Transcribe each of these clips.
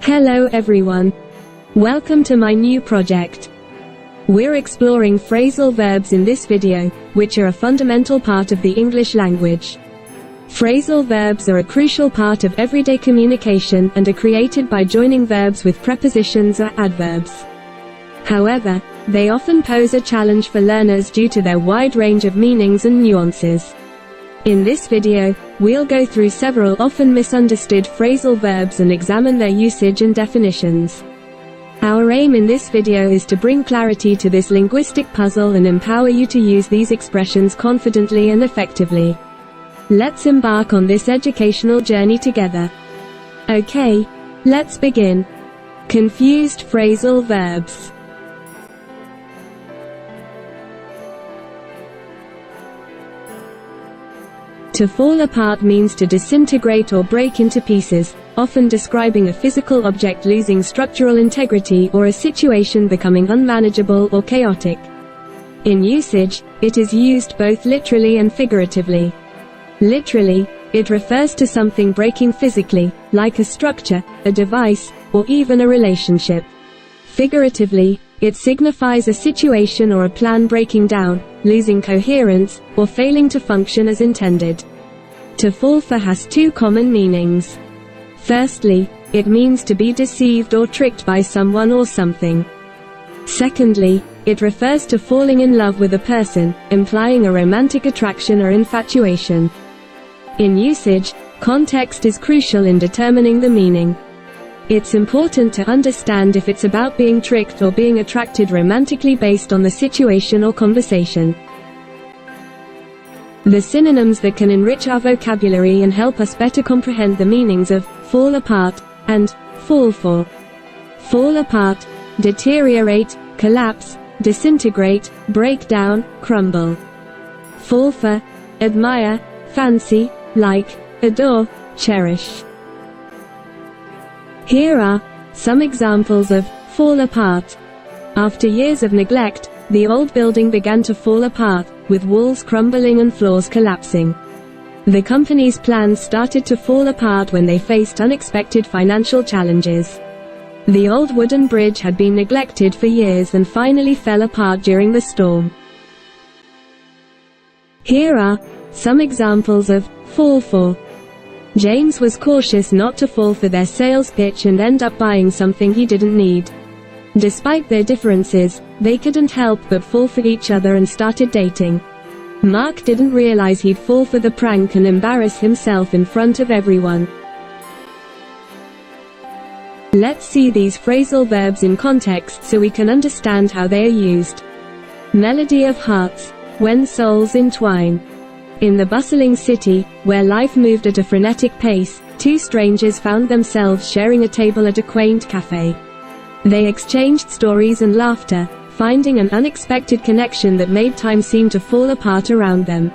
Hello everyone. Welcome to my new project. We're exploring phrasal verbs in this video, which are a fundamental part of the English language. Phrasal verbs are a crucial part of everyday communication and are created by joining verbs with prepositions or adverbs. However, they often pose a challenge for learners due to their wide range of meanings and nuances. In this video, we'll go through several often misunderstood phrasal verbs and examine their usage and definitions. Our aim in this video is to bring clarity to this linguistic puzzle and empower you to use these expressions confidently and effectively. Let's embark on this educational journey together. Okay, let's begin. Confused phrasal verbs. To fall apart means to disintegrate or break into pieces, often describing a physical object losing structural integrity or a situation becoming unmanageable or chaotic. In usage, it is used both literally and figuratively. Literally, it refers to something breaking physically, like a structure, a device, or even a relationship. Figuratively, it signifies a situation or a plan breaking down, losing coherence, or failing to function as intended. To fall for has two common meanings. Firstly, it means to be deceived or tricked by someone or something. Secondly, it refers to falling in love with a person, implying a romantic attraction or infatuation. In usage, context is crucial in determining the meaning. It's important to understand if it's about being tricked or being attracted romantically based on the situation or conversation. The synonyms that can enrich our vocabulary and help us better comprehend the meanings of fall apart and fall for. Fall apart, deteriorate, collapse, disintegrate, break down, crumble. Fall for, admire, fancy, like, adore, cherish. Here are some examples of fall apart. After years of neglect, the old building began to fall apart, with walls crumbling and floors collapsing. The company's plans started to fall apart when they faced unexpected financial challenges. The old wooden bridge had been neglected for years and finally fell apart during the storm. Here are some examples of fall for. James was cautious not to fall for their sales pitch and end up buying something he didn't need. Despite their differences, they couldn't help but fall for each other and started dating. Mark didn't realize he'd fall for the prank and embarrass himself in front of everyone. Let's see these phrasal verbs in context so we can understand how they are used. Melody of hearts, when souls entwine. In the bustling city, where life moved at a frenetic pace, two strangers found themselves sharing a table at a quaint cafe. They exchanged stories and laughter, finding an unexpected connection that made time seem to fall apart around them.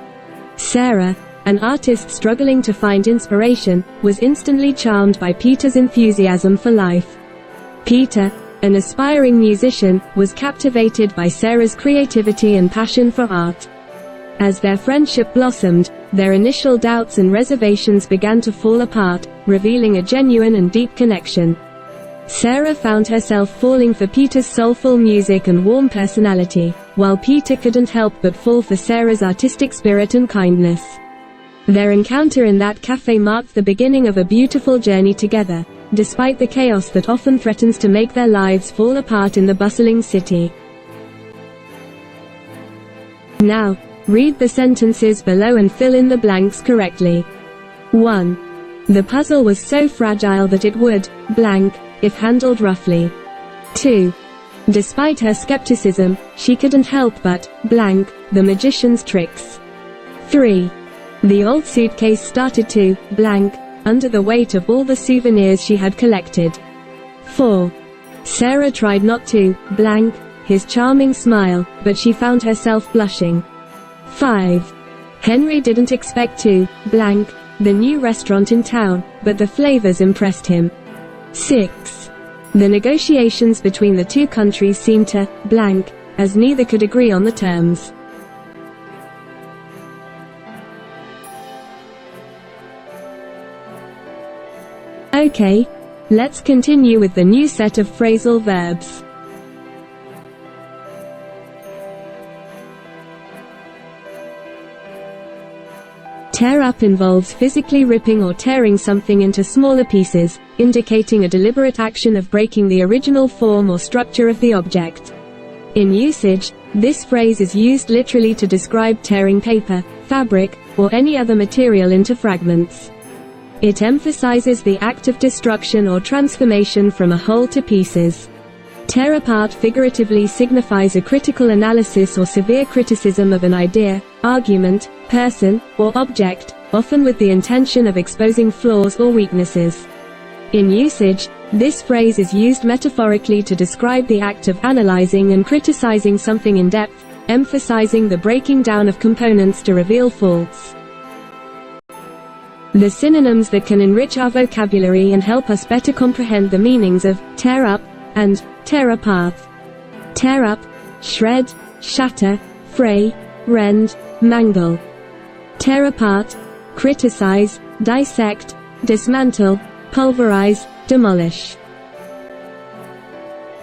Sarah, an artist struggling to find inspiration, was instantly charmed by Peter's enthusiasm for life. Peter, an aspiring musician, was captivated by Sarah's creativity and passion for art. As their friendship blossomed, their initial doubts and reservations began to fall apart, revealing a genuine and deep connection. Sarah found herself falling for Peter's soulful music and warm personality, while Peter couldn't help but fall for Sarah's artistic spirit and kindness. Their encounter in that cafe marked the beginning of a beautiful journey together, despite the chaos that often threatens to make their lives fall apart in the bustling city. Now, read the sentences below and fill in the blanks correctly. 1. The puzzle was so fragile that it would, blank, if handled roughly. 2. Despite her skepticism, she couldn't help but, blank, the magician's tricks. 3. The old suitcase started to, blank, under the weight of all the souvenirs she had collected. 4. Sarah tried not to, blank, his charming smile, but she found herself blushing. 5. Henry didn't expect to, blank, the new restaurant in town, but the flavors impressed him. 6. The negotiations between the two countries seemed to, blank, as neither could agree on the terms. Okay, Let's continue with the new set of phrasal verbs. Tear up involves physically ripping or tearing something into smaller pieces, indicating a deliberate action of breaking the original form or structure of the object. In usage, this phrase is used literally to describe tearing paper, fabric, or any other material into fragments. It emphasizes the act of destruction or transformation from a whole to pieces. Tear apart figuratively signifies a critical analysis or severe criticism of an idea, argument, person, or object, often with the intention of exposing flaws or weaknesses. In usage, this phrase is used metaphorically to describe the act of analyzing and criticizing something in depth, emphasizing the breaking down of components to reveal faults. The synonyms that can enrich our vocabulary and help us better comprehend the meanings of tear up and tear apart. Tear up, shred, shatter, fray, rend, mangle. Tear apart, criticize, dissect, dismantle, pulverize, demolish.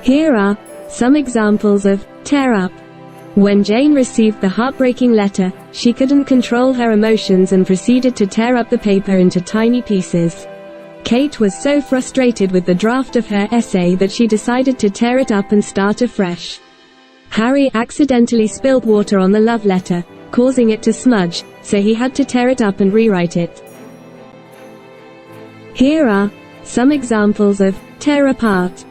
Here are some examples of tear up. When Jane received the heartbreaking letter, she couldn't control her emotions and proceeded to tear up the paper into tiny pieces. Kate was so frustrated with the draft of her essay that she decided to tear it up and start afresh. Harry accidentally spilled water on the love letter, causing it to smudge, so he had to tear it up and rewrite it. Here are some examples of tear apart.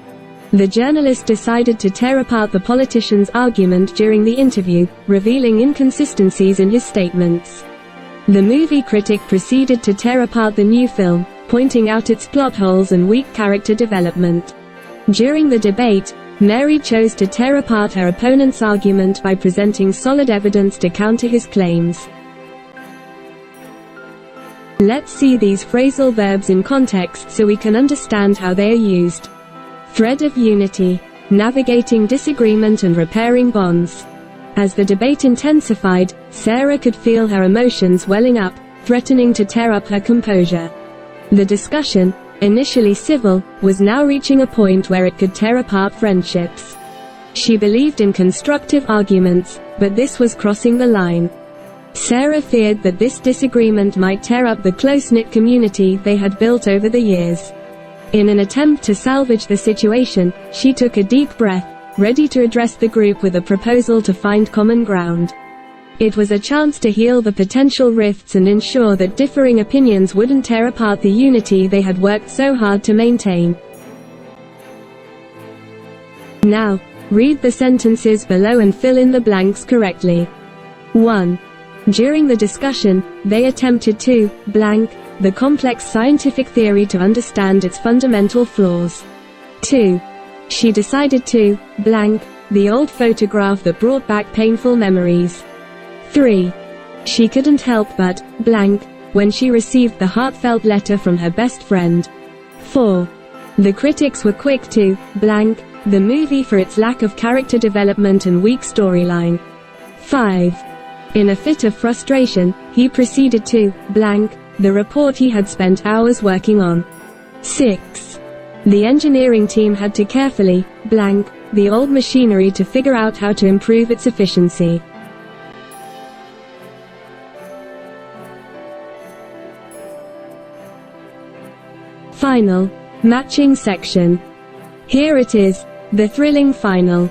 The journalist decided to tear apart the politician's argument during the interview, revealing inconsistencies in his statements. The movie critic proceeded to tear apart the new film, pointing out its plot holes and weak character development. During the debate, Mary chose to tear apart her opponent's argument by presenting solid evidence to counter his claims. Let's see these phrasal verbs in context so we can understand how they are used. Thread of unity, navigating disagreement and repairing bonds. As the debate intensified, Sarah could feel her emotions welling up, threatening to tear up her composure. The discussion, initially civil, was now reaching a point where it could tear apart friendships. She believed in constructive arguments, but this was crossing the line. Sarah feared that this disagreement might tear up the close-knit community they had built over the years. In an attempt to salvage the situation, she took a deep breath, ready to address the group with a proposal to find common ground. It was a chance to heal the potential rifts and ensure that differing opinions wouldn't tear apart the unity they had worked so hard to maintain. Now, read the sentences below and fill in the blanks correctly. 1. During the discussion, they attempted to blank the complex scientific theory to understand its fundamental flaws. 2. She decided to blank the old photograph that brought back painful memories. 3. She couldn't help but blank when she received the heartfelt letter from her best friend. 4. The critics were quick to blank the movie for its lack of character development and weak storyline. 5. In a fit of frustration, he proceeded to blank the report he had spent hours working on. 6. The engineering team had to carefully blank the old machinery to figure out how to improve its efficiency. Final, matching section. Here it is, the thrilling final.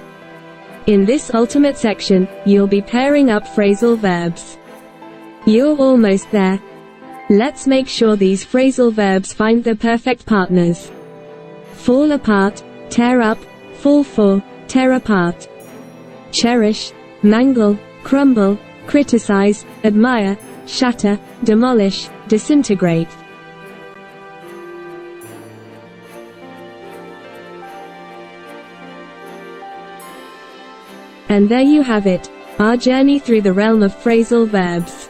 In this ultimate section, you'll be pairing up phrasal verbs. You're almost there. Let's make sure these phrasal verbs find their perfect partners. Fall apart, tear up, fall for, tear apart. Cherish, mangle, crumble, criticize, admire, shatter, demolish, disintegrate. And there you have it, our journey through the realm of phrasal verbs.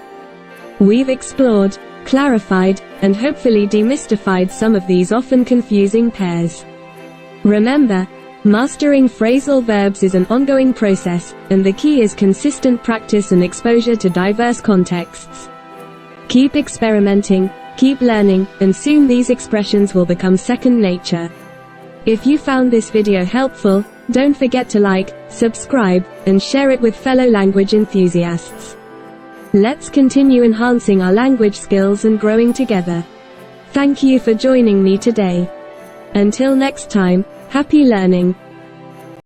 We've explored, clarified, and hopefully demystified some of these often confusing pairs. Remember, mastering phrasal verbs is an ongoing process, and the key is consistent practice and exposure to diverse contexts. Keep experimenting, Keep learning, and soon these expressions will become second nature. If you found this video helpful, don't forget to like, subscribe, and share it with fellow language enthusiasts. Let's continue enhancing our language skills and growing together. Thank you for joining me today. Until next time, happy learning.